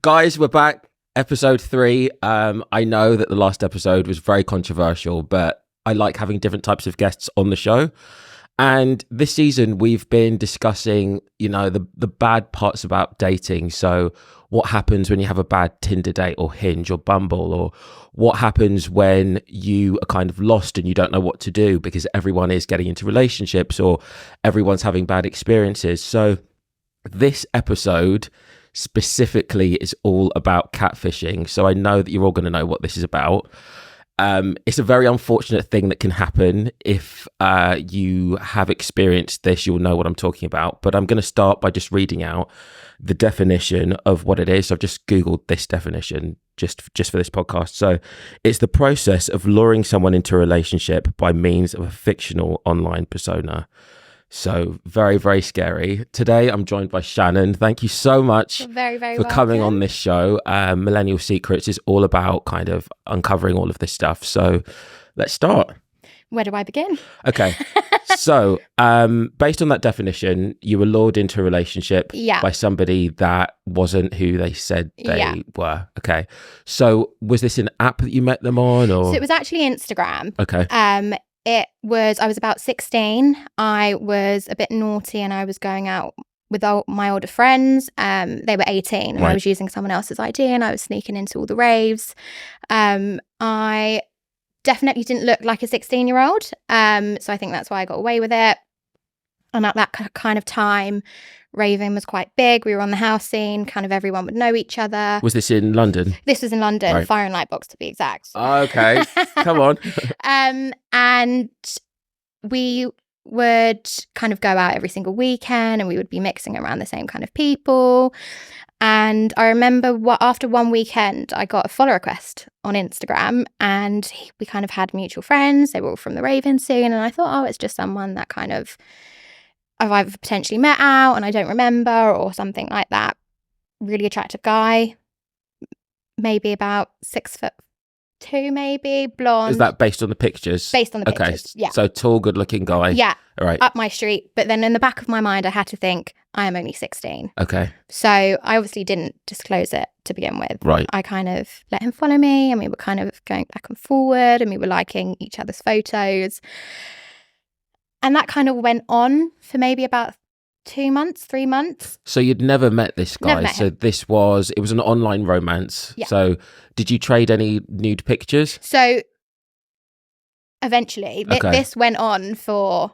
Guys, we're back. Episode 3. I know that the last episode was very controversial, but I like having different types of guests on the show. And this season, we've been discussing, the bad parts about dating. So what happens when you have a bad Tinder date or Hinge or Bumble, or what happens when you are kind of lost and you don't know what to do because everyone is getting into relationships or everyone's having bad experiences. So this episode specifically is all about catfishing. So I know that you're all going to know what this is about. It's a very unfortunate thing that can happen. If you have experienced this, you'll know what I'm talking about. But I'm going to start by just reading out the definition of what it is. So I've just Googled this definition just for this podcast. So it's the process of luring someone into a relationship by means of a fictional online persona. So very, very scary. Today, I'm joined by Shannon. Thank you so much You're very, very for welcome. coming on this show. Millennial Secrets is all about kind of uncovering all of this stuff. So let's start. Where do I begin? Okay. So based on that definition, you were lured into a relationship by somebody that wasn't who they said they were. Okay. So was this an app that you met them on? Or? So it was actually Instagram. Okay. I was about 16. I was a bit naughty and I was going out with my older friends. They were 18 and I was using someone else's ID and I was sneaking into all the raves. I definitely didn't look like a 16-year-old. So I think that's why I got away with it. And at that kind of time, raving was quite big. We were on the house scene. Kind of everyone would know each other. Was this in London? This was in London, Fire and Light Box to be exact. Okay, come on. And we would kind of go out every single weekend and we would be mixing around the same kind of people. And I remember after one weekend, I got a follow request on Instagram and we kind of had mutual friends. They were all from the raving scene. And I thought, it's just someone that kind of I've either potentially met out and I don't remember or something like that. Really attractive guy, maybe about 6'2", maybe, blonde. Is that based on the pictures? Based on the pictures, yeah. So tall, good-looking guy. Yeah, all right. Up my street. But then in the back of my mind, I had to think, I am only 16. Okay. So I obviously didn't disclose it to begin with. Right. I kind of let him follow me and we were kind of going back and forward and we were liking each other's photos. And that kind of went on for maybe about 3 months. So you'd never met this guy. Never met him. So it was an online romance. Yeah. So did you trade any nude pictures? So eventually, this went on for,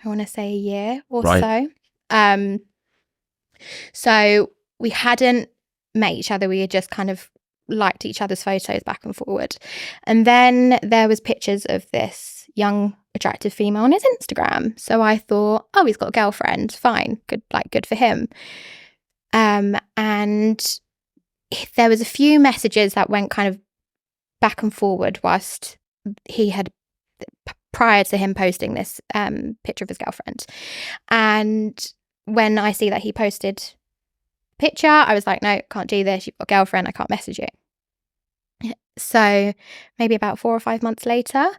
I want to say a year or so. So we hadn't met each other. We had just kind of liked each other's photos back and forward. And then there was pictures of this young attractive female on his Instagram. So I thought, he's got a girlfriend. Fine. Good for him. And there was a few messages that went kind of back and forward whilst he had, prior to him posting this picture of his girlfriend. And when I see that he posted a picture, I was like, no, can't do this. You've got a girlfriend. I can't message you. So maybe about 4 or 5 months later,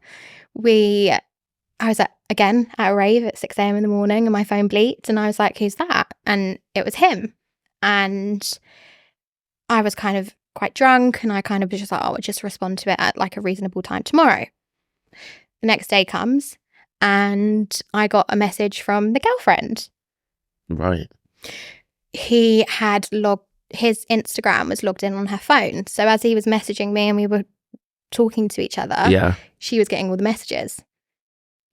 I was at a rave at 6 a.m. in the morning and my phone bleeped and I was like, who's that? And it was him. And I was kind of quite drunk and I kind of was just like, I'll just respond to it at like a reasonable time tomorrow. The next day comes and I got a message from the girlfriend. Right. He had his Instagram was logged in on her phone. So as he was messaging me and we were talking to each other, she was getting all the messages.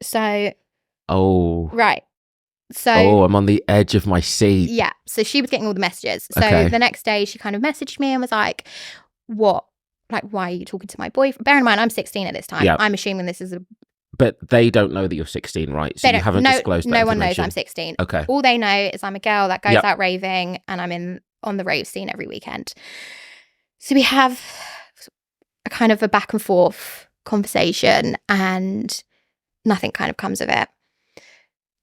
So right. So I'm on the edge of my seat. Yeah. So she was getting all the messages. So the next day she kind of messaged me and was like, what? Like, why are you talking to my boyfriend? Bear in mind, I'm 16 at this time. Yeah. I'm assuming this is But they don't know that you're 16, right? So you haven't disclosed that No one knows I'm 16. Okay. All they know is I'm a girl that goes out raving and I'm on the rave scene every weekend. So we have a kind of a back and forth conversation and nothing kind of comes of it.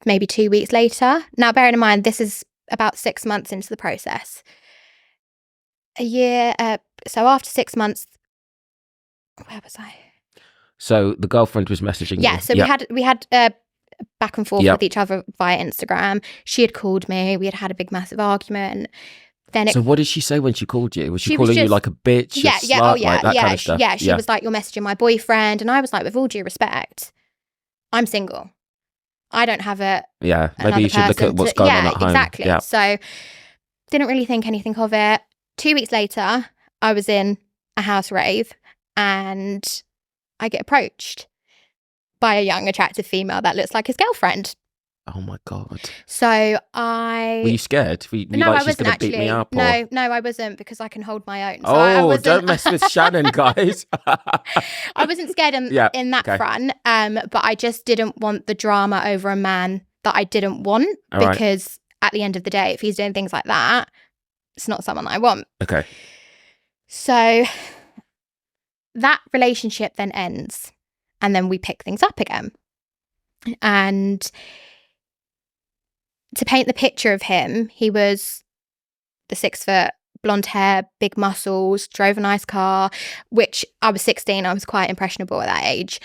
Maybe 2 weeks later. Now, bearing in mind, this is about 6 months into the process. A year, so after 6 months, where was I? So the girlfriend was messaging you. Yeah, so we had back and forth with each other via Instagram. She had called me. We had a big, massive argument. Then So what did she say when she called you? Was she She was calling you just- like a bitch, a slut, like that kind of stuff? She was like, you're messaging my boyfriend. And I was like, with all due respect, I'm single. I don't have a Yeah, maybe another you should look at person what's to- going yeah, on at home. Exactly. Yeah. So didn't really think anything of it. 2 weeks later, I was in a house rave and I get approached by a young, attractive female that looks like his girlfriend. Oh my God. So Were you scared? Were you No, like, I she's wasn't going to beat me actually. up? Or... No, I wasn't, because I can hold my own. So I Oh, wasn't, don't mess with Shannon, guys. I wasn't scared in that okay. front. But I just didn't want the drama over a man that I didn't want, All right. because at the end of the day, if he's doing things like that, it's not someone I want. Okay. So that relationship then ends, and then we pick things up again. And to paint the picture of him, he was the 6 foot, blonde hair, big muscles, drove a nice car, which I was 16. I was quite impressionable at that age.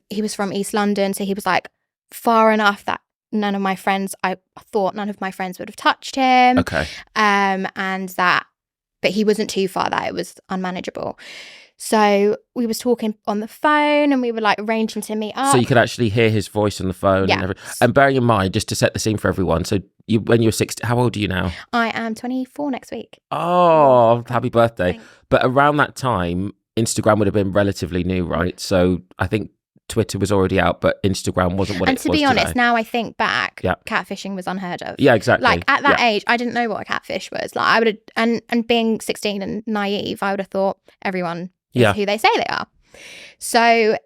He was from East London, so he was like far enough that I thought none of my friends would have touched him. Okay. But he wasn't too far that it was unmanageable. So we was talking on the phone, and we were like arranging to meet up. So you could actually hear his voice on the phone. Yeah. And everything. And bearing in mind, just to set the scene for everyone, so when you were 16, how old are you now? I am 24 next week. Oh, happy birthday. Thanks. But around that time, Instagram would have been relatively new, right? So I think Twitter was already out, but Instagram wasn't what it was. And to be honest, today. now I think back, Yeah. catfishing was unheard of. Yeah, exactly. Like at that Yeah. age, I didn't know what a catfish was. Like I would have, and being 16 and naive, I would have thought everyone is Yeah. who they say they are. So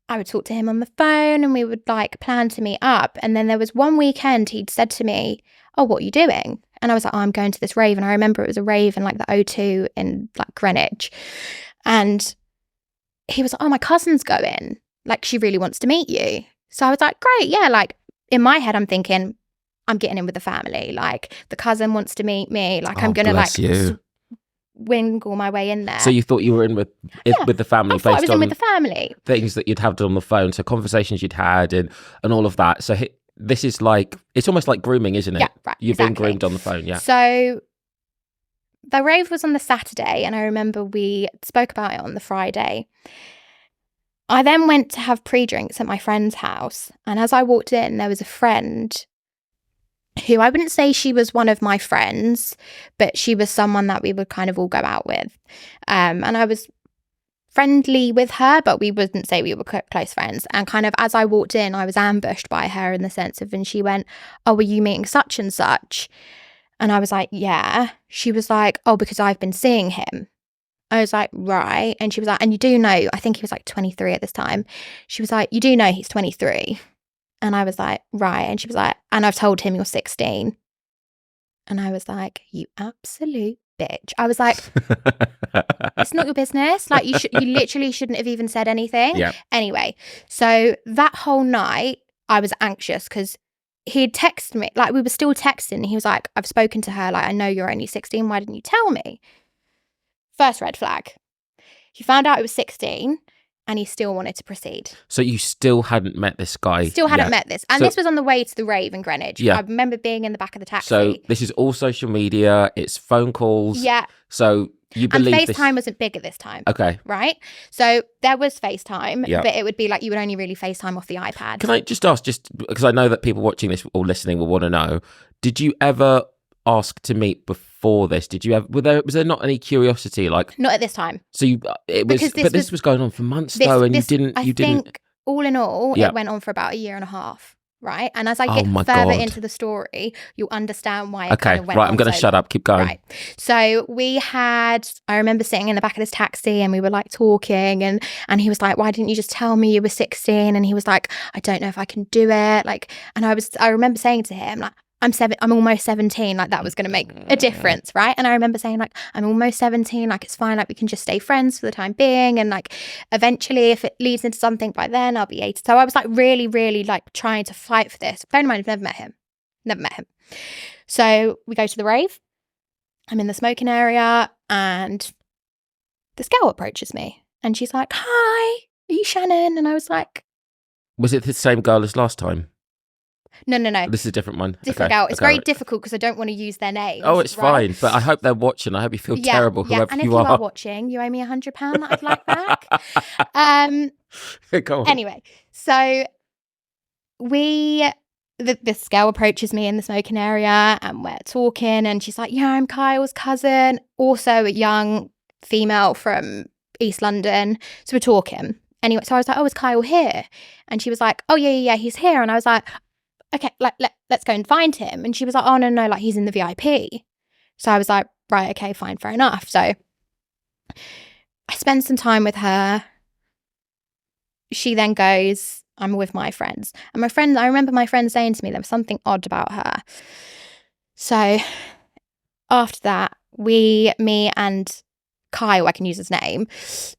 I would talk to him on the phone, and we would like plan to meet up. And then there was one weekend he'd said to me, "Oh, what are you doing?" And I was like, "Oh, I'm going to this rave." And I remember it was a rave in like the O2 in like Greenwich. And he was like, "Oh, my cousin's going. Like, she really wants to meet you." So I was like, "Great, yeah." Like in my head, I'm thinking, I'm getting in with the family. Like the cousin wants to meet me. Like I'm gonna bless like you. wingle my way in there. So you thought you were in with the family I thought I based was on in with the family. things that you'd had on the phone, so conversations you'd had and all of that. So this is like, it's almost like grooming, isn't it? Yeah, right. You've been exactly. groomed on the phone, yeah. So the rave was on the Saturday, and I remember we spoke about it on the Friday. I then went to have pre-drinks at my friend's house, and as I walked in, there was a friend who I wouldn't say she was one of my friends, but she was someone that we would kind of all go out with. And I was friendly with her, but we wouldn't say we were close friends. And kind of as I walked in, I was ambushed by her in the sense of, and she went, "Oh, were you meeting such and such?" And I was like, "Yeah." She was like, "Oh, because I've been seeing him." I was like, "Right." And she was like, "And you do know," I think he was like 23 at this time. She was like, "You do know he's 23. And I was like, "Right." And she was like, "And I've told him you're 16. And I was like, "You absolute bitch." I was like, "It's not your business. Like you literally shouldn't have even said anything." Yeah. Anyway, so that whole night I was anxious because he'd texted me, like we were still texting. He was like, "I've spoken to her. Like, I know you're only 16. Why didn't you tell me?" First red flag. He found out it was 16 and he still wanted to proceed. So you still hadn't met this guy? Still hadn't met this. And So- this was on the way to the rave in Greenwich. Yeah. I remember being in the back of the taxi. So this is all social media, it's phone calls. Yeah. So you And believe FaceTime wasn't big at this time. Okay. Right? So there was FaceTime, Yeah. but it would be like you would only really FaceTime off the iPad. Can I just ask, just because I know that people watching this or listening will want to know, did you ever ask to meet before this? Did you ever, was there not any curiosity? Like, Not at this time. so you, it was, Because but this was going on for months though, and you didn't. I think all in all, Yeah. it went on for about a year and a half. Right? And as I Oh get my further God. into the story, you'll understand why it Okay, kind of went right, on I'm going to so shut long. up. Keep going. Right. So I remember sitting in the back of this taxi and we were like talking and he was like, "Why didn't you just tell me you were 16?" And he was like, "I don't know if I can do it." Like, and I remember saying to him, like, I'm almost 17, like that was going to make a difference, right? And I remember saying like, "I'm almost 17, like it's fine, like we can just stay friends for the time being. And like, eventually if it leads into something by then, I'll be 18. So I was like really, really like trying to fight for this. Bear in mind, I've never met him. So we go to the rave. I'm in the smoking area and this girl approaches me and she's like, "Hi, are you Shannon?" And I was like, Was it the same girl as last time? No. This is a different one. Different Okay, girl. It's okay. very difficult because I don't want to use their names. Oh, it's right? fine. But I hope they're watching. I hope you feel terrible, whoever and if you you are. are watching, you owe me £100 that I'd like back. Go on. Anyway, so this girl approaches me in the smoking area and we're talking and she's like, yeah, I'm Kyle's cousin, also a young female from East London. So we're talking. Anyway, so I was like, oh, is Kyle here? And she was like, oh, yeah, he's here. And I was like, okay, let's go and find him. And she was like, oh, no, like he's in the VIP. So I was like, right, okay, fine, fair enough. So I spend some time with her. She then goes, I'm with my friends. And I remember my friend saying to me there was something odd about her. So after that, me and Kyle, I can use his name,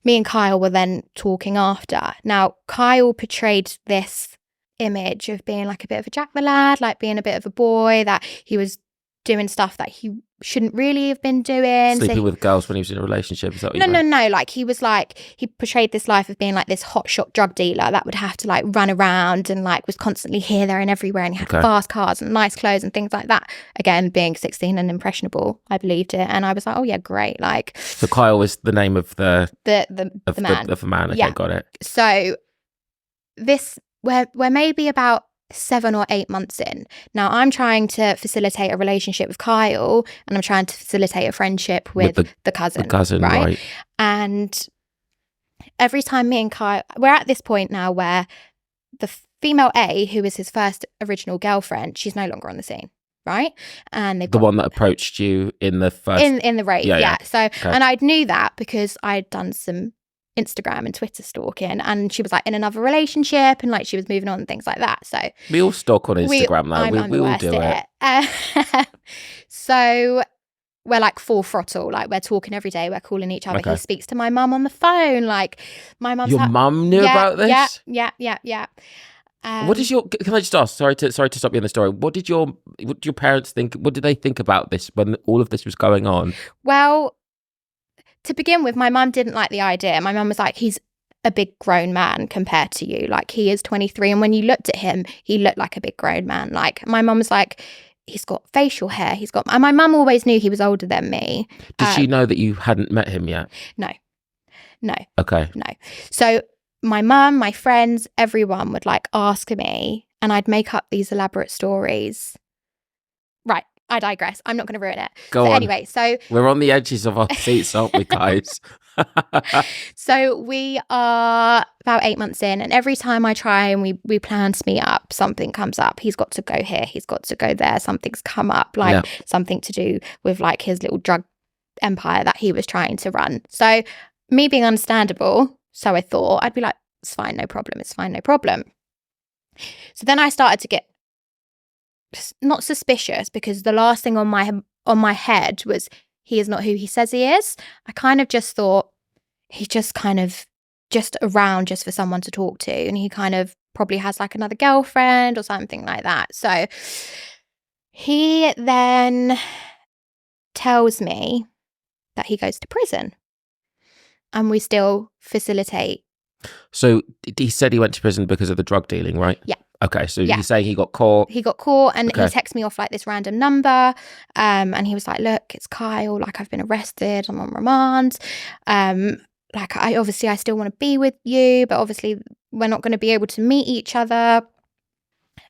me and Kyle were then talking after. Now, Kyle portrayed this image of being like a bit of a Jack the Lad, like being a bit of a boy, that he was doing stuff that he shouldn't really have been doing. Sleeping with girls when he was in a relationship. Is that what you meant? No. Like he portrayed this life of being like this hotshot drug dealer that would have to like run around and like was constantly here, there and everywhere. And he had fast cars and nice clothes and things like that. Again, being 16 and impressionable, I believed it. And I was like, oh yeah, great. Like, so Kyle was the name of the man. Of the man. Okay, got it. So we're maybe about 7 or 8 months in. Now I'm trying to facilitate a relationship with Kyle and I'm trying to facilitate a friendship with the cousin. The cousin, right? And every time me and Kyle, we're at this point now where the female A, who was his first original girlfriend, she's no longer on the scene, right? And they've the one that approached you in the first in the rape, yeah. So okay. And I knew that because I'd done some Instagram and Twitter stalking, and she was like in another relationship and like she was moving on and things like that. So we all stalk on Instagram now. We all do it. So we're like full throttle, like we're talking every day, we're calling each other. He speaks to my mum on the phone, like my mum's your mum knew about this. Yeah. What is your? Can I just ask? Sorry to stop you in the story. What did your parents think? What did they think about this when all of this was going on? Well, to begin with, my mum didn't like the idea. My mum was like, he's a big grown man compared to you. Like, he is 23. And when you looked at him, he looked like a big grown man. Like, my mum was like, he's got facial hair. And my mum always knew he was older than me. Did she know that you hadn't met him yet? No. Okay. No. So my mum, my friends, everyone would like ask me and I'd make up these elaborate stories. Right. I digress. I'm not going to ruin it. Go on. Anyway, so we're on the edges of our seats, aren't we, guys? So we are about 8 months in, and every time I try and we plan to meet up, something comes up. He's got to go here. He's got to go there. Something's come up, like something to do with like his little drug empire that he was trying to run. So me being understandable, so I thought I'd be like, it's fine, no problem. It's fine, no problem. So then I started to get not suspicious, because the last thing on my head was he is not who he says he is. I kind of just thought he's just kind of just around just for someone to talk to, and he kind of probably has like another girlfriend or something like that. So he then tells me that he goes to prison, and we still facilitate. So he said he went to prison because of the drug dealing, right? Yeah. Okay, so you're saying he got caught. He got caught, and he texted me off like this random number, and he was like, look, it's Kyle, like I've been arrested, I'm on remand, like I still want to be with you, but obviously we're not going to be able to meet each other,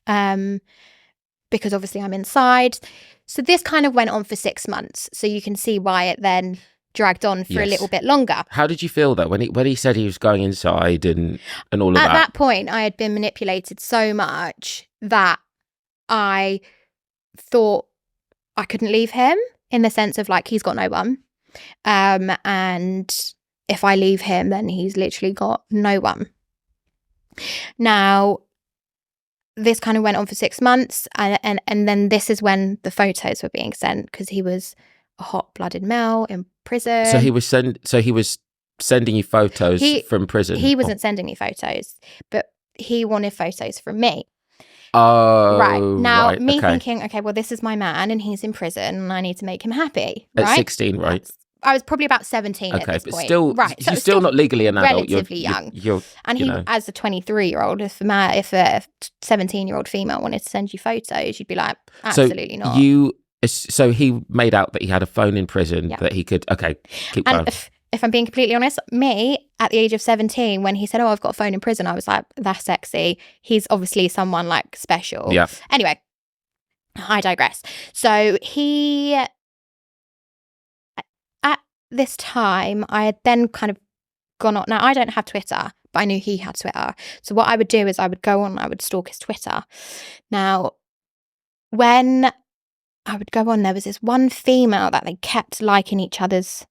because obviously I'm inside. So this kind of went on for 6 months, so you can see why it then dragged on for a little bit longer. How did you feel though when he said he was going inside and all of that? At that point, I had been manipulated so much that I thought I couldn't leave him, in the sense of like he's got no one, and if I leave him, then he's literally got no one. Now, this kind of went on for 6 months, and then this is when the photos were being sent, because he was a hot-blooded male in prison. So he was sending you photos from prison. He wasn't sending me photos, but he wanted photos from me. Oh, right. Now, thinking, okay, well, this is my man and he's in prison and I need to make him happy. At 16, right? I was probably about 17 at Okay, this but point. still, Right. you're still not legally an adult. Relatively young. You're and you he, know. as a 23-year-old, if a 17-year-old female wanted to send you photos, you'd be like, absolutely not. So he made out that he had a phone in prison Yeah. that he could. Okay, keep And going. if I'm being completely honest, me at the age of 17, when he said, "Oh, I've got a phone in prison," I was like, "That's sexy." He's obviously someone like special. Yeah. Anyway, I digress. So he, at this time, I had then kind of gone on. Now I don't have Twitter, but I knew he had Twitter. So what I would do is I would go on, I would stalk his Twitter. Now, when I would go on, there was this one female that they kept liking each other's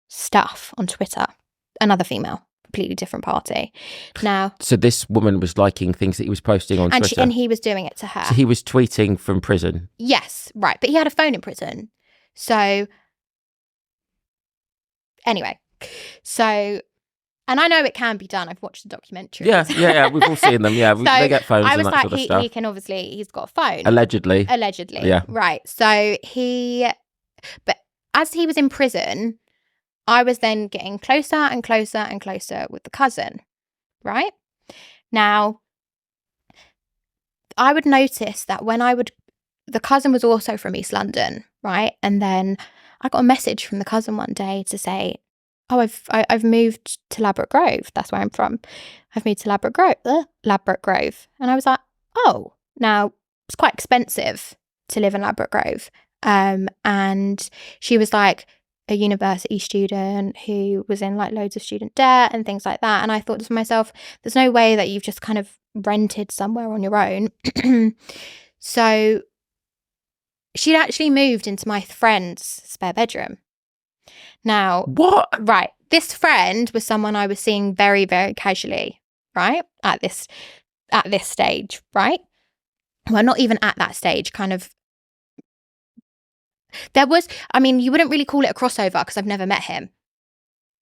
stuff on Twitter. Another female, completely different party. Now, So this woman was liking things that he was posting on Twitter. and he was doing it to her. So he was tweeting from prison. Yes, right. But he had a phone in prison. So anyway, and I know it can be done. I've watched the documentary. Yeah. We've all seen them. Yeah, they get phones I and was that like, sort of stuff. he can obviously, he's got a phone. Allegedly. Yeah. Right. So but as he was in prison, I was then getting closer and closer and closer with the cousin, right? Now, I would notice that the cousin was also from East London, right? And then I got a message from the cousin one day to say, "Oh, I've moved to Ladbroke Grove. That's where I'm from. I've moved to Ladbroke Grove." And I was like, "Oh, now it's quite expensive to live in Ladbroke Grove." And she was like a university student who was in like loads of student debt and things like that. And I thought to myself, there's no way that you've just kind of rented somewhere on your own. So she'd actually moved into my friend's spare bedroom. Now, what? Right. This friend was someone I was seeing very, very casually, right? At this stage, right? Well, not even at that stage, kind of. There was, I mean, you wouldn't really call it a crossover because I've never met him.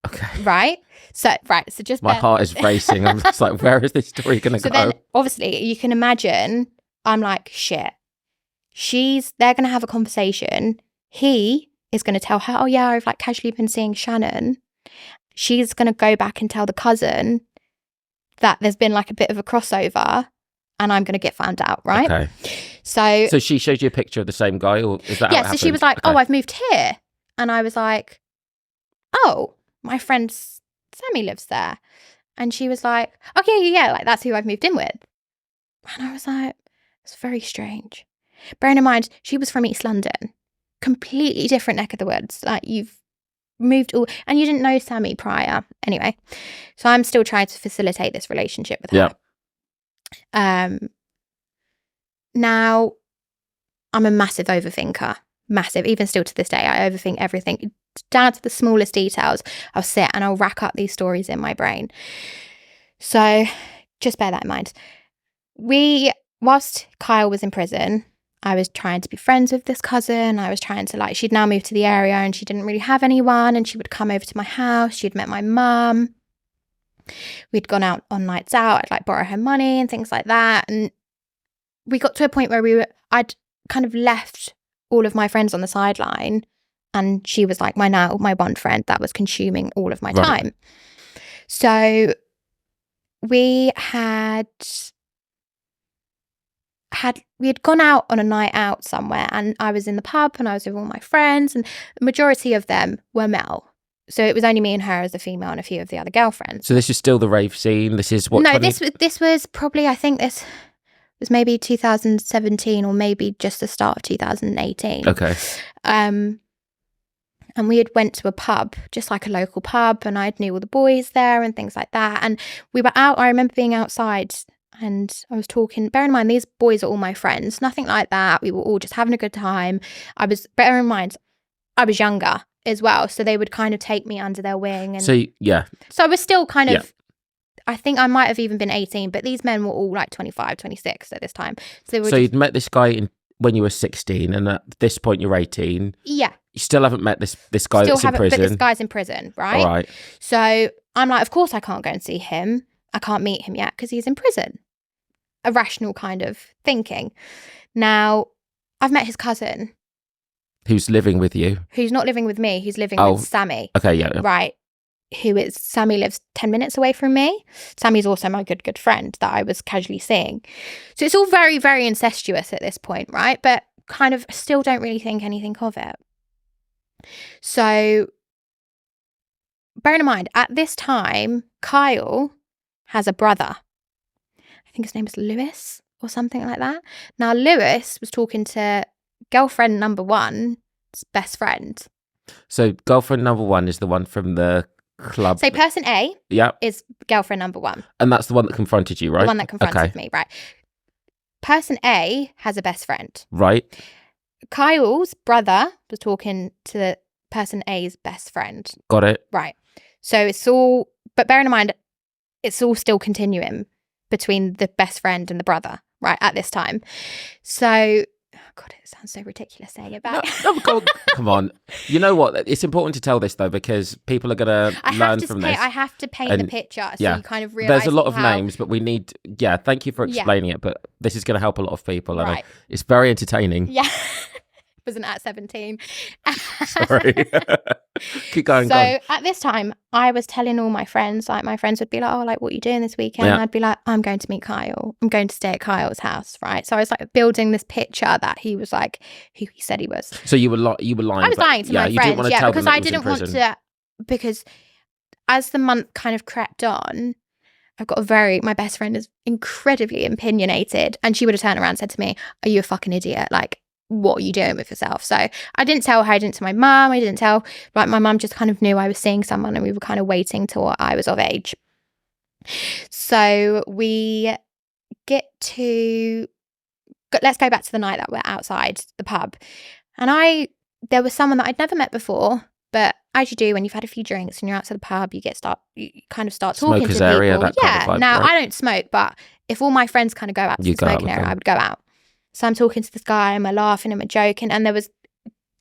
Okay. Right. So just my heart is racing. I'm just like, where is this story going to go? So then, obviously, you can imagine. I'm like, shit. They're going to have a conversation. He is going to tell her, "Oh yeah, I've like casually been seeing Shannon." She's going to go back and tell the cousin that there's been like a bit of a crossover, and I'm going to get found out, right? Okay. So she showed you a picture of the same guy, or is that? Yeah. How it So happened? she was like, Okay. "Oh, I've moved here," and I was like, "Oh, my friend Sammy lives there," and she was like, "Okay, yeah, like that's who I've moved in with," and I was like, "It's very strange." Bearing in mind, she was from East London, completely different neck of the woods. Like you've moved and you didn't know Sammy prior. Anyway, so I'm still trying to facilitate this relationship with her. Yeah. Now, I'm a massive overthinker. Massive. Even still to this day, I overthink everything. Down to the smallest details. I'll sit and I'll rack up these stories in my brain. So just bear that in mind. Whilst Kyle was in prison, I was trying to be friends with this cousin. I was trying to she'd now moved to the area and she didn't really have anyone, and she would come over to my house. She'd met my mum. We'd gone out on nights out. I'd borrow her money and things like that. And we got to a point where I'd kind of left all of my friends on the sideline, and she was like my one friend that was consuming all of my time. So we had gone out on a night out somewhere, and I was in the pub and I was with all my friends, and the majority of them were male. So it was only me and her as a female and a few of the other girlfriends. So this is still the rave scene. This is what? No, this was probably, I think this was maybe 2017 or maybe just the start of 2018. Okay. And we had went to a pub, just like a local pub, and I knew all the boys there and things like that. And we were out. I remember being outside. And I was talking, bear in mind, these boys are all my friends, nothing like that. We were all just having a good time. Bear in mind, I was younger as well. So they would kind of take me under their wing. And so I was still kind of, I think I might have even been 18, but these men were all like 25, 26 at this time. So you'd met this guy when you were 16, and at this point you're 18. Yeah. You still haven't met this guy that's in prison. But this guy's in prison, right? All right. So I'm like, of course I can't go and see him. I can't meet him yet because he's in prison. A rational kind of thinking. Now, I've met his cousin. Who's living with you? who's not living with me, who's living with Sammy. Okay, yeah. Right. Sammy lives 10 minutes away from me. Sammy's also my good friend that I was casually seeing. So it's all very, very incestuous at this point, right? But kind of still don't really think anything of it. So bearing in mind, at this time, Kyle has a brother. I think his name is Lewis or something like that. Now, Lewis was talking to girlfriend number one's best friend. So girlfriend number one is the one from the club. So person A is girlfriend number one. And that's the one that confronted you, right? The one that confronted me, right. Person A has a best friend. Right. Kyle's brother was talking to person A's best friend. Got it. Right. So it's all, but bearing in mind, it's all still continuing between the best friend and the brother, right, at this time. So, God, it sounds so ridiculous saying it back. No, come on. You know what? It's important to tell this, though, because people are going to learn from this. I have to paint the picture so you kind of realise. There's a lot of names, but we need... Yeah, thank you for explaining it, but this is going to help a lot of people. And it's very entertaining. Yeah. Wasn't at 17. Sorry. Keep going. So at this time, I was telling all my friends, like my friends would be like, oh, like, what are you doing this weekend? And I'd be like, I'm going to meet Kyle. I'm going to stay at Kyle's house, right? So I was like building this picture that he was like who he said he was. So you were lying. I was lying to my friends, didn't want to tell because them I didn't want to, because as the month kind of crept on, I've got my best friend is incredibly opinionated, and she would have turned around and said to me, are you a fucking idiot? Like, what are you doing with yourself? So I didn't tell her, I didn't tell my mum, I didn't tell, like, my mum just kind of knew I was seeing someone, and we were kind of waiting till I was of age. So we let's go back to the night that we're outside the pub, and there was someone that I'd never met before, but as you do when you've had a few drinks and you're outside the pub, you kind of start talking Smokers to people. area, that kind of vibe, now right? I don't smoke, but if all my friends kind of go out to the smoking area, I would go out. So I'm talking to this guy and we're laughing and we're joking, and there was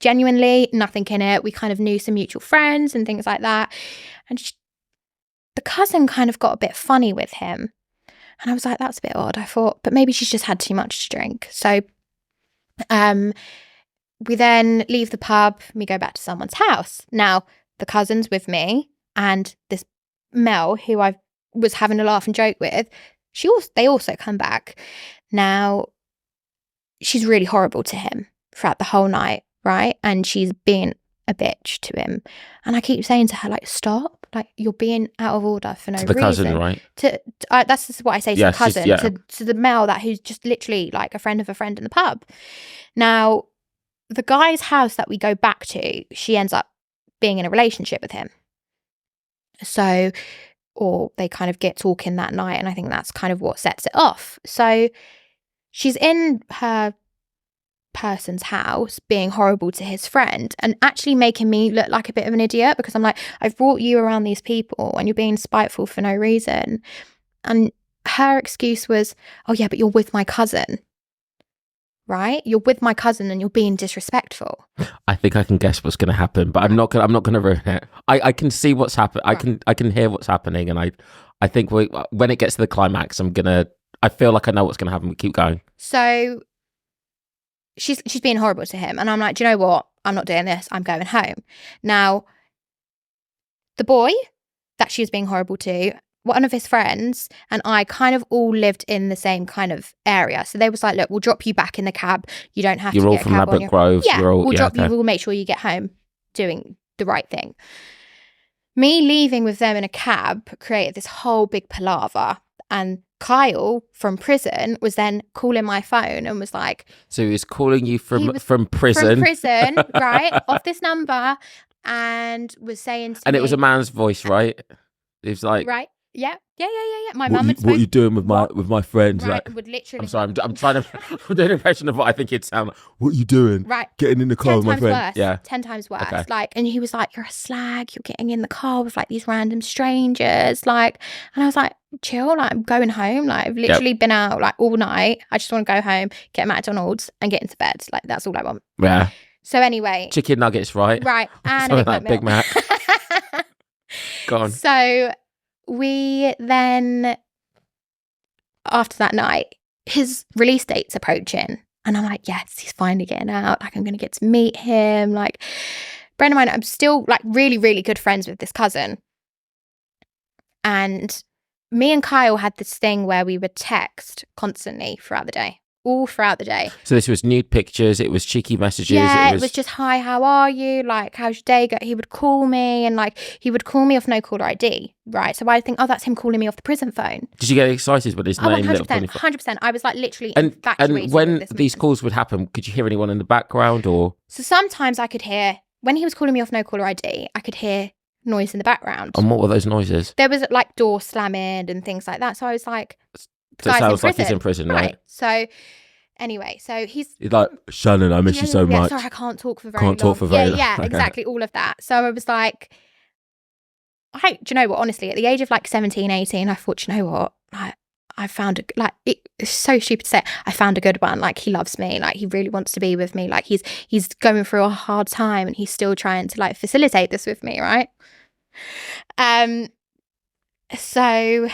genuinely nothing in it. We kind of knew some mutual friends and things like that. And the cousin kind of got a bit funny with him. And I was like, that's a bit odd. I thought, but maybe she's just had too much to drink. So we then leave the pub and we go back to someone's house. Now, the cousin's with me, and this Mel, who I was having a laugh and joke with, they also come back. Now, she's really horrible to him throughout the whole night, right? And she's being a bitch to him. And I keep saying to her, like, stop. Like, you're being out of order for no reason. To the cousin, right? That's just what I say to the cousin. To the Mel who's just literally like a friend of a friend in the pub. Now, the guy's house that we go back to, she ends up being in a relationship with him. So, or they kind of get talking that night, and I think that's kind of what sets it off. So she's in her person's house being horrible to his friend and actually making me look like a bit of an idiot, because I'm like, I've brought you around these people and you're being spiteful for no reason. And her excuse was, oh yeah, but you're with my cousin. Right? You're with my cousin and you're being disrespectful. I think I can guess what's going to happen, but I'm not going to ruin it. I can see what's happening. Right. I can hear what's happening, and I think when it gets to the climax, I feel like I know what's going to happen. We keep going. So she's being horrible to him, and I'm like, do you know what? I'm not doing this. I'm going home. Now, the boy that she was being horrible to, one of his friends and I kind of all lived in the same kind of area. So they was like, look, we'll drop you back in the cab. You don't have to get a cab. You're all from Ladbroke Grove. Yeah, we'll drop you. We'll make sure you get home doing the right thing. Me leaving with them in a cab created this whole big palaver. And Kyle from prison was then calling my phone and was like... So he was calling you from prison? From prison, right, off this number, and was saying to me... And it was a man's voice, right? It was like... Right. Yeah. My mum had spoken. What are you doing with my friends? Right, like, would literally. I'm sorry, I'm trying to do an impression of what I think it'd sound like. What are you doing? Right. Getting in the car with my friend. Worse. Yeah. 10 times worse. Okay. Like, and he was like, you're a slag. You're getting in the car with like these random strangers. Like, and I was like, chill. Like, I'm going home. Like, I've literally been out like all night. I just want to go home, get McDonald's, and get into bed. Like, that's all I want. Yeah. So anyway. Chicken nuggets, right? Right. And a Big Mac. Go on. So we then, after that night, his release date's approaching. And I'm like, yes, he's finally getting out. Like, I'm going to get to meet him. Like, bear in mind, I'm still like really, really good friends with this cousin. And me and Kyle had this thing where we would text constantly throughout the day. All throughout the day. So this was nude pictures, it was cheeky messages. Yeah, it was just, hi, how are you? Like, how's your day go? He would call me, and like, he would call me off no caller ID, right? So I think, oh, that's him calling me off the prison phone. Did you get excited with his name? 100%. I was like literally And infatuated when with this these man. calls would happen, could you hear anyone in the background or? So sometimes I could hear, when he was calling me off no caller ID, I could hear noise in the background. And what were those noises? There was like door slamming and things like that. So I was like, So it sounds like he's in prison, right? So anyway, so he's like, Shannon, I miss you so much. Sorry, I can't talk for very long. Yeah, okay. Exactly, all of that. So I was like, do you know what, honestly, at the age of like 17, 18, I thought, you know what, like, I found it's so stupid to say, I found a good one. Like, he loves me, like, he really wants to be with me, like, he's going through a hard time and he's still trying to like facilitate this with me, right? So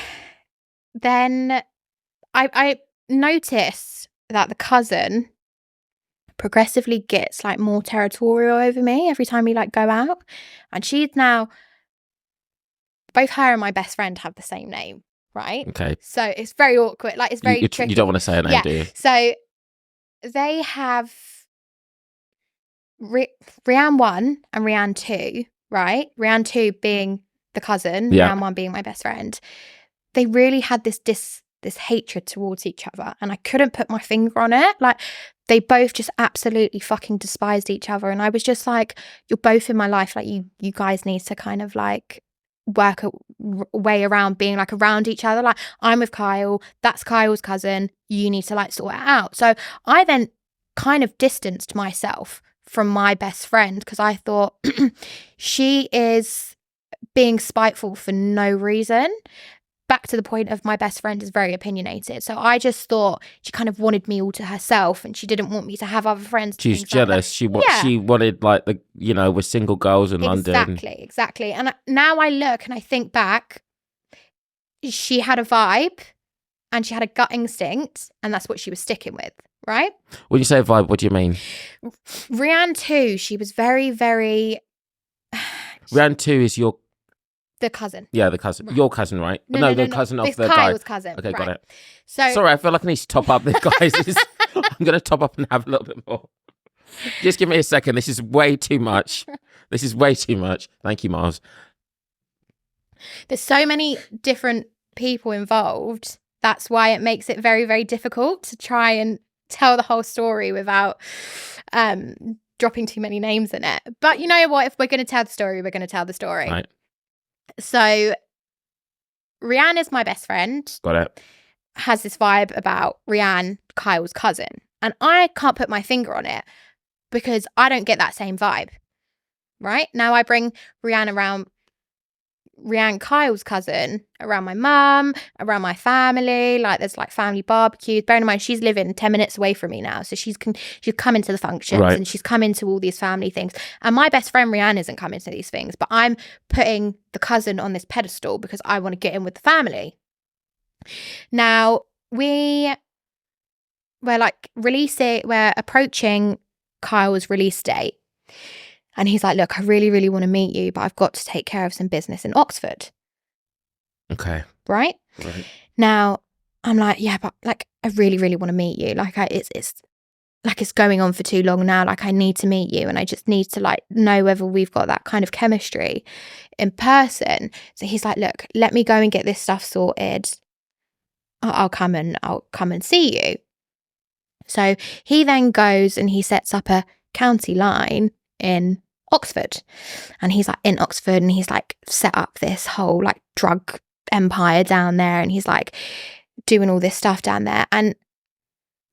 then I noticed that the cousin progressively gets like more territorial over me every time we like go out, and she's now, both her and my best friend have the same name, right? Okay. So it's very awkward, like it's very tricky. You don't want to say a name, do you? So they have Rianne 1 and Rianne 2, right? Rianne 2 being the cousin, Rianne 1 being my best friend. They really had this hatred towards each other, and I couldn't put my finger on it. Like, they both just absolutely fucking despised each other, and I was just like, you're both in my life, like, you guys need to kind of like work a way around being like around each other. Like, I'm with Kyle, that's Kyle's cousin, you need to like sort it out. So I then kind of distanced myself from my best friend, because I thought she is being spiteful for no reason. Back to the point of, my best friend is very opinionated. So I just thought she kind of wanted me all to herself, and she didn't want me to have other friends. She's jealous. Like she wanted like with single girls in London. Exactly. And now I look and I think back, she had a vibe and she had a gut instinct, and that's what she was sticking with, right? When you say a vibe, what do you mean? Rianne 2, she was very, very... Rianne 2 is the cousin. Yeah, the cousin. Right. Your cousin, right? No, the cousin of the Kyle's guy. cousin. Okay, right. got it. So sorry, I feel like I need to top up this, guys. I'm going to top up and have a little bit more. Just give me a second. This is way too much. Thank you, Mars. There's so many different people involved. That's why it makes it very, very difficult to try and tell the whole story without dropping too many names in it. But you know what? If we're going to tell the story, we're going to tell the story. Right. So Rianne is my best friend. Got it. Has this vibe about Rianne, Kyle's cousin. And I can't put my finger on it because I don't get that same vibe. Right? Now I bring Rianne, Kyle's cousin, around my mum, around my family. Like, there's like family barbecues. Bearing in mind, she's living 10 minutes away from me now. So she's come into the functions, right, and she's come into all these family things. And my best friend Rianne isn't coming to these things, but I'm putting the cousin on this pedestal because I want to get in with the family. Now, we're approaching Kyle's release date. And he's like, look, I really, really want to meet you, but I've got to take care of some business in Oxford. Okay. Right? Now, I'm like, yeah, but like, I really, really want to meet you. Like, it's going on for too long now. Like, I need to meet you, and I just need to like know whether we've got that kind of chemistry in person. So he's like, look, let me go and get this stuff sorted. I'll come and see you. So he then goes and he sets up a county line in Oxford, and he's like in Oxford, and he's like set up this whole like drug empire down there, and he's like doing all this stuff down there. And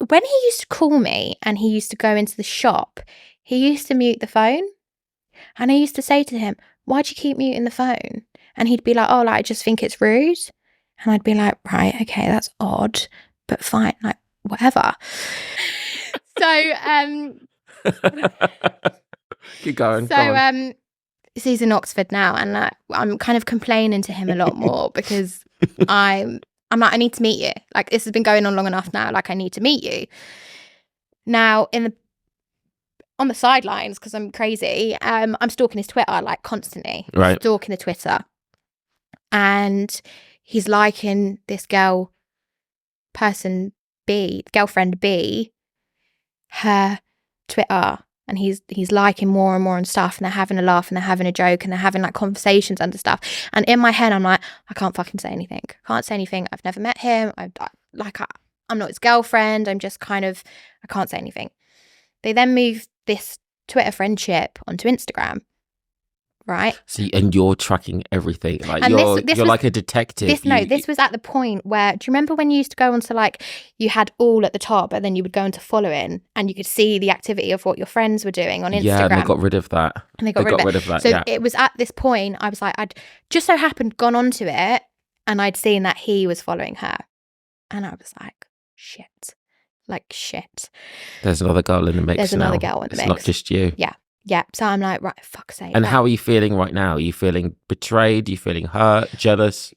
when he used to call me and he used to go into the shop, he used to mute the phone, and I used to say to him, why'd you keep muting the phone? And he'd be like, oh, like, I just think it's rude. And I'd be like, right, okay, that's odd, but fine, like, whatever. So keep going. So he's in Oxford now, and I'm kind of complaining to him a lot more because I'm like, I need to meet you. Like, this has been going on long enough now. Like, I need to meet you. Now, on the sidelines, because I'm crazy, I'm stalking his Twitter like constantly. Right. Stalking the Twitter. And he's liking this girlfriend B, her Twitter. And he's liking more and more and stuff. And they're having a laugh and they're having a joke and they're having like conversations and stuff. And in my head, I'm like, I can't fucking say anything. I can't say anything. I've never met him. I'm not his girlfriend. I'm just kind of, I can't say anything. They then move this Twitter friendship onto Instagram, right? See, and you're tracking everything. Like And you're this you're was- like a detective. This was at the point where, do you remember when you used to go onto like, you had all at the top, and then you would go into following, and you could see the activity of what your friends were doing on Instagram. Yeah, and they got rid of that. And they got rid of that. So yeah. it was at this point, I was like, I'd just so happened gone onto it, and I'd seen that he was following her, and I was like, shit. There's another girl in the mix. There's another now. girl in the It's mix. not just you. Yeah. So I'm like, right, fuck's sake. And like, how are you feeling right now? Are you feeling betrayed? Are you feeling hurt? Jealous?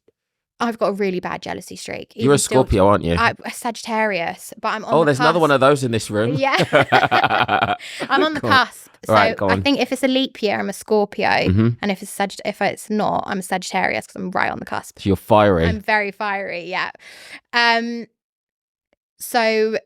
I've got a really bad jealousy streak. You're a Scorpio, aren't you? I'm a Sagittarius, but I'm on the there's cusp. another one of those in this room. Yeah. I'm on the Go on. cusp. So Right, go I on. think if it's a leap year, I'm a Scorpio. Mhm. And if it's not, I'm a Sagittarius because I'm right on the cusp. So you're fiery. I'm very fiery, yeah. So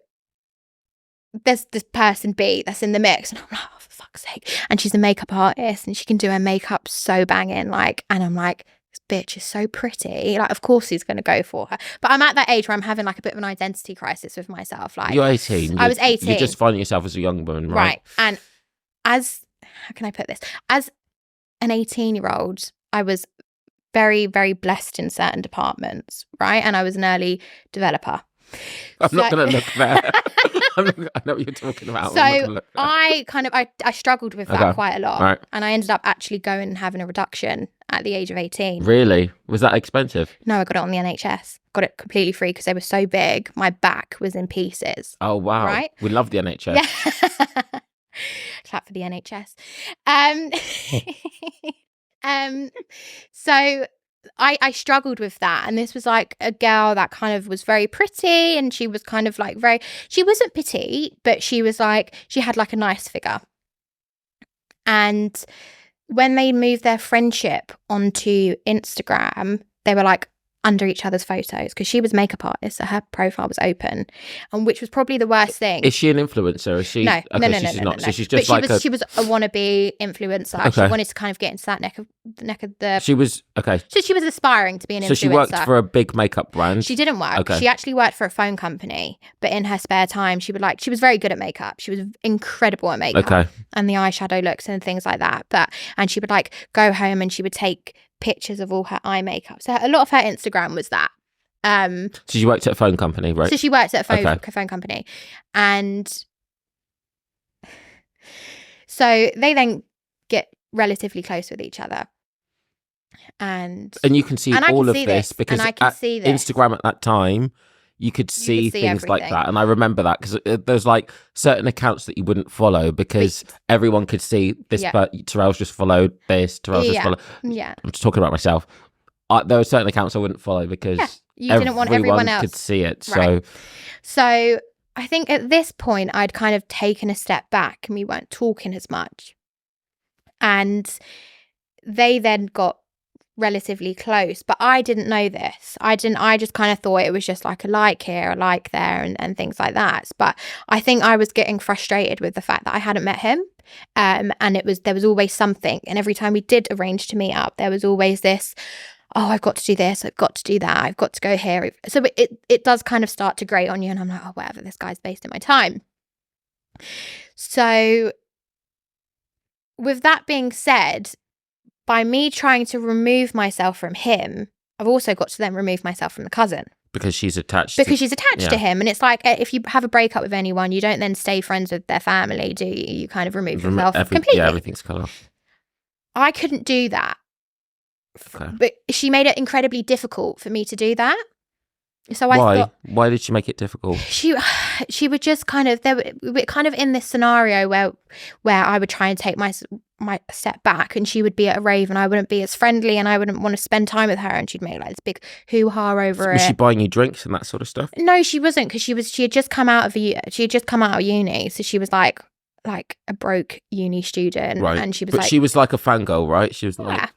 there's this person B that's in the mix, and I'm like, oh, for fuck's sake. And she's a makeup artist, and she can do her makeup so banging, like, and I'm like, this bitch is so pretty. Like, of course he's going to go for her. But I'm at that age where I'm having like a bit of an identity crisis with myself. Like, You're 18. I was 18. You're just finding yourself as a young woman, right? Right. And how can I put this? As an 18-year-old, I was very, very blessed in certain departments, right? And I was an early developer. I'm not going to look there. I know what you're talking about. So I'm not gonna look there. I struggled with that Okay. quite a lot. Right. And I ended up actually going and having a reduction at the age of 18. Really? Was that expensive? No, I got it on the NHS. Got it completely free because they were so big. My back was in pieces. Oh, wow. Right? We love the NHS. Yeah. Clap for the NHS. So I struggled with that. And this was like a girl that kind of was very pretty, and she was kind of like she wasn't petite, but she was like, she had like a nice figure. And when they moved their friendship onto Instagram, they were like under each other's photos because she was a makeup artist, so her profile was open, and which was probably the worst thing. Is she an influencer? Is she? No, Okay, no. she's not. So she's But just like she was a wannabe influencer. She Okay. wanted to kind of get into that neck of the. She was okay. So she was aspiring to be an influencer. So she worked for a big makeup brand. She didn't work. Okay. She actually worked for a phone company, but in her spare time, she was very good at makeup. She was incredible at makeup Okay. and the eyeshadow looks and things like that. And she would like go home and she would take pictures of all her eye makeup. So a lot of her Instagram was that. So she worked at a phone company, right? So she worked at a Okay. phone company. And so they then get relatively close with each other. And you can see And I all can of see this this, because and I can at see this. Instagram at that time, you could see see things like everything. that. And I remember that because there's like certain accounts that you wouldn't follow because everyone could see this. Yeah. Terrell's just followed this. Terrell's just Yeah. followed. yeah. I'm just talking about myself. There were certain accounts I wouldn't follow because You didn't want everyone else. could see it. Right. So So I think at this point, I'd kind of taken a step back and we weren't talking as much. And they then got relatively close, but I didn't know this. I just kind of thought it was just like a like here, a like there, and things like that. But I think I was getting frustrated with the fact that I hadn't met him. And there was always something. And every time we did arrange to meet up, there was always this, oh, I've got to do this, I've got to do that, I've got to go here. So it does kind of start to grate on you. And I'm like, oh, whatever, this guy's wasting my time. So with that being said, by me trying to remove myself from him, I've also got to then remove myself from the cousin. because she's attached. Because she's attached to yeah. him. And it's like, if you have a breakup with anyone, you don't then stay friends with their family, do you? You kind of remove yourself completely. Yeah, everything's cut off. I couldn't do that. Okay. But she made it incredibly difficult for me to do that. So I thought, why did she make it difficult? she would just kind of, we're kind of in this scenario where I would try and take my step back, and she would be at a rave and I wouldn't be as friendly and I wouldn't want to spend time with her, and she'd make like this big hoo-ha over it. Was she buying you drinks and that sort of stuff? No, she wasn't, because she had just come out of uni, so she was like a broke uni student, right? And she was she was like a fangirl, right? She was like,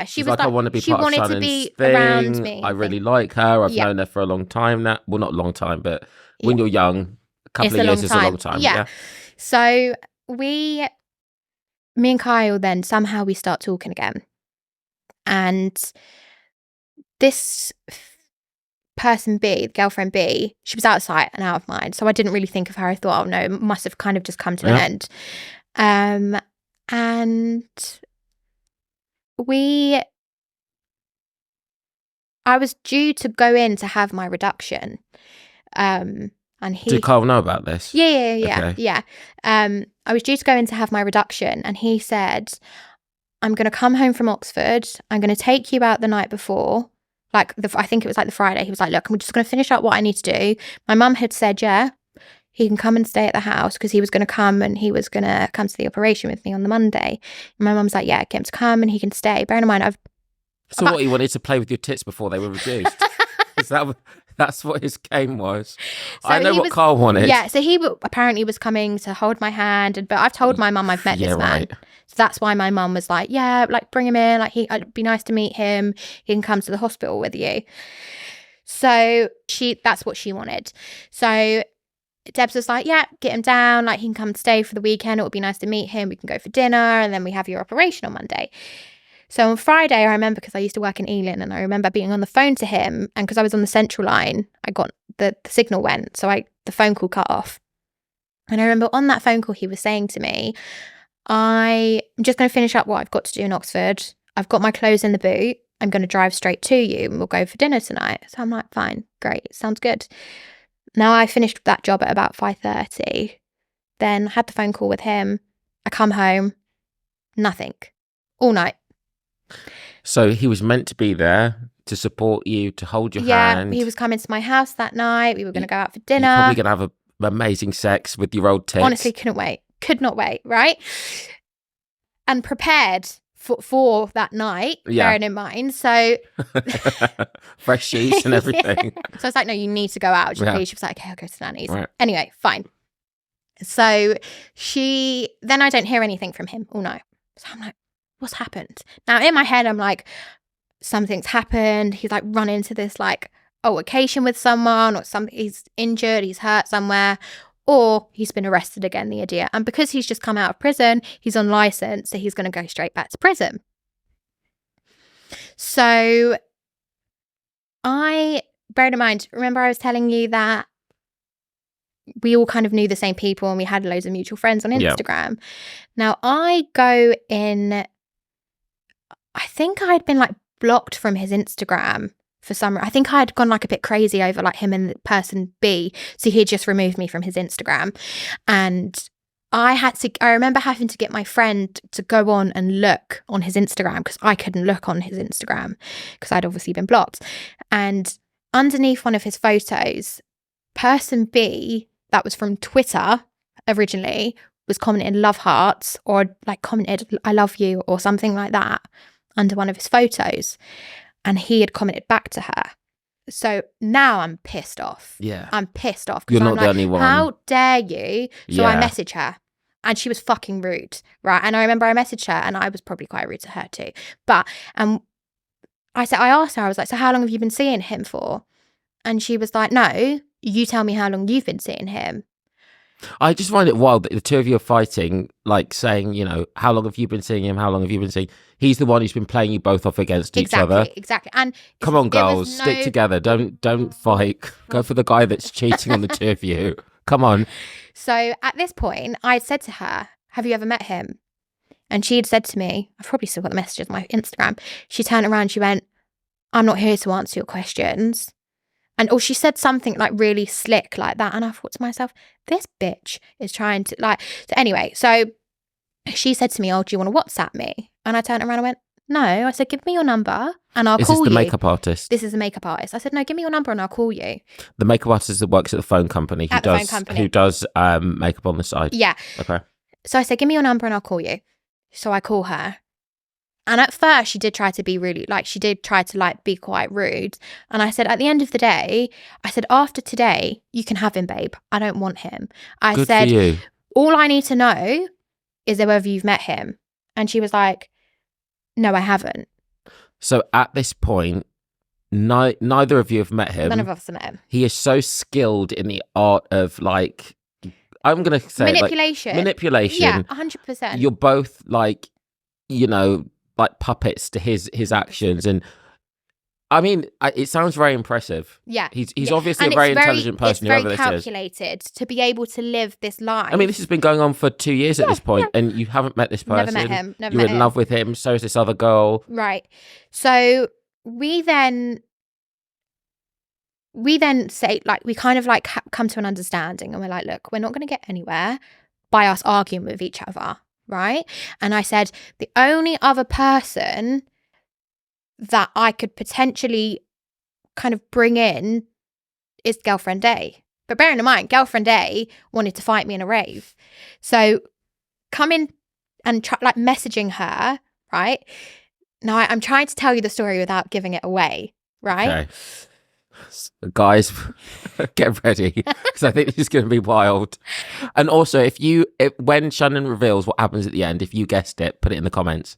she was like, I want to be she part wanted of to Shannon's be thing. around me. I really like her. I've known her for a long time now. Well, not a long time, but when you're young, a couple of years is a long time. Yeah. So me and Kyle, then somehow we start talking again, and this person B, girlfriend B, she was out of sight and out of mind. So I didn't really think of her. I thought, oh no, it must have kind of just come to an end. And I was due to go in to have my reduction. And did Kyle know about this? Yeah. I was due to go in to have my reduction, and he said, I'm going to come home from Oxford. I'm going to take you out the night before. Like, I think it was like the Friday. He was like, look, I'm just going to finish up what I need to do. My mum had said, yeah, he can come and stay at the house, because he was going to come, and he was going to come to the operation with me on the Monday. And my mum's like, yeah, get him to come and he can stay. Bearing in mind, what, he wanted to play with your tits before they were reduced? That's what his game was. So I know what Carl wanted. Yeah, so he apparently was coming to hold my hand, but I've told my mum I've met this man. Right. So that's why my mum was like, yeah, like bring him in. Like it'd be nice to meet him. He can come to the hospital with you. So that's what she wanted. So Debs was like, yeah, get him down. Like he can come stay for the weekend. It would be nice to meet him. We can go for dinner, and then we have your operation on Monday. So on Friday, I remember, because I used to work in Ealing, and I remember being on the phone to him, and because I was on the central line, I got the signal went, so the phone call cut off. And I remember on that phone call, he was saying to me, I'm just going to finish up what I've got to do in Oxford. I've got my clothes in the boot. I'm going to drive straight to you, and we'll go for dinner tonight. So I'm like, fine, great, sounds good. Now I finished that job at about 5:30. Then had the phone call with him. I come home, nothing, all night. So he was meant to be there to support you, to hold your hand. Yeah, he was coming to my house that night. We were going to go out for dinner. You're probably going to have amazing sex with your old tits. Honestly, couldn't wait. Could not wait, right? And prepared for that night, bearing in mind. So fresh sheets and everything. So I was like, no, you need to go out. She was like, okay, I'll go to Nanny's. Right. Anyway, fine. So then I don't hear anything from him all night. So I'm like, what's happened? Now in my head, I'm like, something's happened. He's like run into this like altercation with someone, or something. He's injured, he's hurt somewhere, or he's been arrested again, the idiot. And because he's just come out of prison, he's on license, so he's going to go straight back to prison. So bearing in mind, remember I was telling you that we all kind of knew the same people and we had loads of mutual friends on Instagram. Yeah. Now I go in, I think I'd been like blocked from his Instagram for some reason. I think I had gone like a bit crazy over like him and person B. So he had just removed me from his Instagram. And I remember having to get my friend to go on and look on his Instagram, because I couldn't look on his Instagram because I'd obviously been blocked. And underneath one of his photos, person B, that was from Twitter originally, was commenting love hearts, or like commented I love you or something like that under one of his photos, and he had commented back to her. So now I'm pissed off. Yeah, I'm pissed off because I'm like, the only one. How dare you? So I message her, and she was fucking rude, right? And I remember I messaged her, and I was probably quite rude to her too. But I asked her, I was like, so how long have you been seeing him for? And she was like, no, you tell me how long you've been seeing him. I just find it wild that the two of you are fighting, like saying, you know, how long have you been seeing him? How long have you been seeing? He's the one who's been playing you both off against each other. Exactly. And come on, girls, stick together. Don't fight. Go for the guy that's cheating on the two of you. Come on. So at this point, I said to her, have you ever met him? And she had said to me, I've probably still got the messages on my Instagram. She turned around, she went, I'm not here to answer your questions. Or she said something like really slick like that. And I thought to myself, this bitch is trying to like, so anyway, so she said to me, oh, do you want to WhatsApp me? And I turned around and went, No, I said, give me your number and I'll Is call this the you. makeup artist? This is a makeup artist. I said, no, give me your number and I'll call you. The makeup artist that works at the phone company. Who does makeup on the side. Yeah. Okay. So I said, give me your number and I'll call you. So I call her. And at first she did try to be really, like, she did try to, like, be quite rude. And I said, at the end of the day, I said, after today, you can have him, babe. I don't want him. Good for you. All I need to know is whether you've met him. And she was like, no, I haven't. So at this point, neither of you have met him. None of us have met him. He is so skilled in the art of, like, I'm going to say manipulation. Manipulation. Yeah, 100%. You're both, like, you know, like puppets to his actions. And I mean, it sounds very impressive. Yeah. He's obviously a very intelligent person, whoever this is. It's very calculated to be able to live this life. I mean, this has been going on for 2 years at this point, and you haven't met this person. Never met him. You're in love with him, so is this other girl. Right. So we then say, like, we kind of, like, come to an understanding, and we're like, look, we're not going to get anywhere by us arguing with each other, right? And I said, the only other person that I could potentially kind of bring in is girlfriend A. But bearing in mind, girlfriend A wanted to fight me in a rave. So come in and like messaging her, right? Now I'm trying to tell you the story without giving it away, right? Okay. Guys, get ready, because I think this is going to be wild. And also, when Shannon reveals what happens at the end, if you guessed it, put it in the comments.